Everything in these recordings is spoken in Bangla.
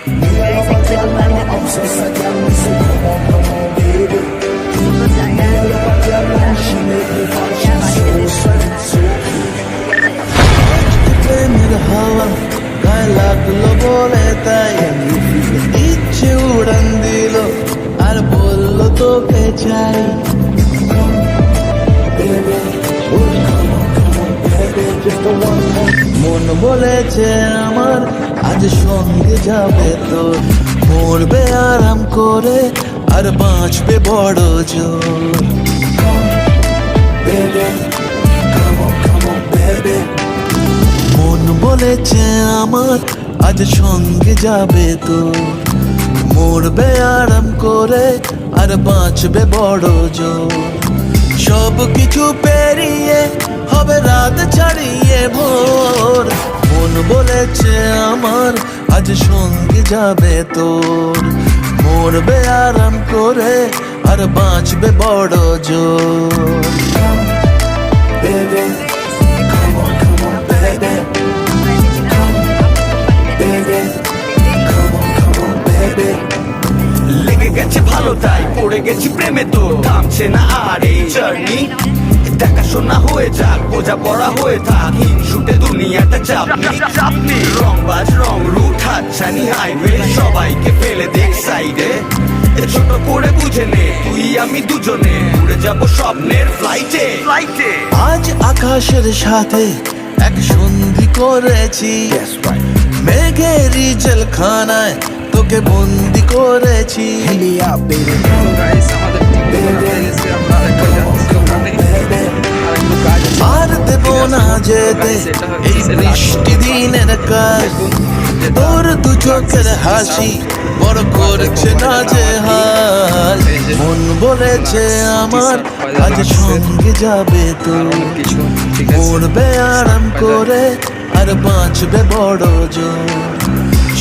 Guys, excited ba ang susunod প্রেমের হাওয়া গায়ে লাগলো বলে তাই ইচ্ছে উড়ান দিল আর বললো তোকে চাই। মন বলেছে আমার আজ সঙ্গে যাবে তোর, মরবে আরাম করে আর বাঁচবে বড় জোর। মন বলেছে আমার আজ সঙ্গে যাবে তোর, মরবে আরাম করে আর বাঁচবে বড় জোর। সব কিছু পেরিয়ে হবে রাত ছাড়িয়ে ভোর, মন বলেছে আমার আজ সঙ্গে যাবে তোর, মরবে আরাম করে আর বাঁচবে বড় জোর। লেগে গেছে ভালো তাই পড়ে গেছি প্রেমে, তো থামছে না আর এই জার্নি। দেখাশোনা হয়ে যাক, বোঝা পড়া হয়ে থাক, শুটে দুনিয়াটা চাপনি। রংবাজ রং রুট হাতছানি হাইওয়ে, সবাইকে ফেলে দেখ সাইডে। ছোট করে বুঝে নে তুই আমি দুজনে উড়ে যাব স্বপ্নের ফ্লাইটে। আজ আকাশের সাথে এক সন্ধি করেছি, মেঘেরই জেলখানায় তোকে বন্দি করেছি। আর দেব না যেতে এই বৃষ্টি দিনের কাজ, তোর দু চোখের হাসি বড় করছে না যে হাল। মন বলেছে আমার আজ সঙ্গে যাবে তোর, মরবে আরাম করে আর বাঁচবে বড় জোর।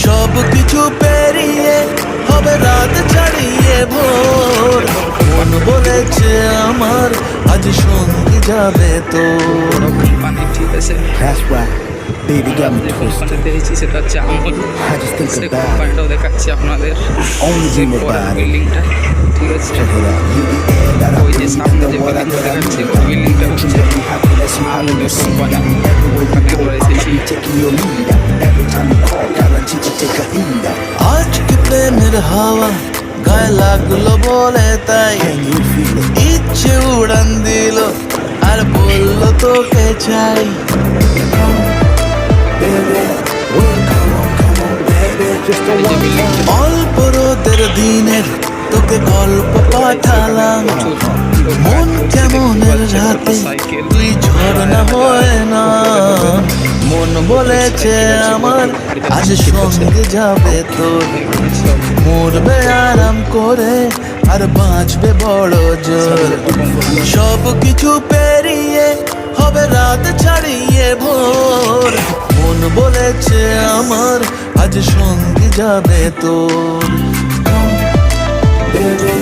সব কিছু পেরিয়ে হবে রাত ছাড়িয়ে ভোর, মন বলেছে আমার আজ সঙ্গে যাবে তোর। ঠিক আছে, That's right, baby got me twisted. পেয়েছি সেটা হচ্ছে আমল। I just think say about it. কোম্পানিটাও দেখাচ্ছি আপনাদের, Only dream about it. বিল্ডিংটা ঠিক আছে। Check it out. You the air that I ওই যে breathe, সামনে the যে one I বিল্ডিংটা got দেখাচ্ছি me. ওই বিল্ডিংটা হচ্ছে Make me happy, that's some hallelujah. Company. Everywhere you go, আমরা I'll এসেছি। be taking your lead. Every time you call, guarantee to take a heed. আজকে প্রেমের হাওয়া গায়ে লাগলো বলে তাই Can you feel it? ইচ্ছে উড়ান দিল আর বললো তোকে চাই। Baby, oh, come on, baby, just the one time. অল্প রোদের দিনের তোকে গল্প পাঠালাম, মন কেমনের রাতে তুই ঝরনা হয় না। মন বলেছে আমার আজ সঙ্গে যাবে তোর, মরবে আরাম করে আর বাঁচবে বড় জোর। সব কিছু পেরিয়ে হবে রাত ছাড়িয়ে ভোর, মন বলেছে আমার আজ সঙ্গে যাবে তোর। Baby,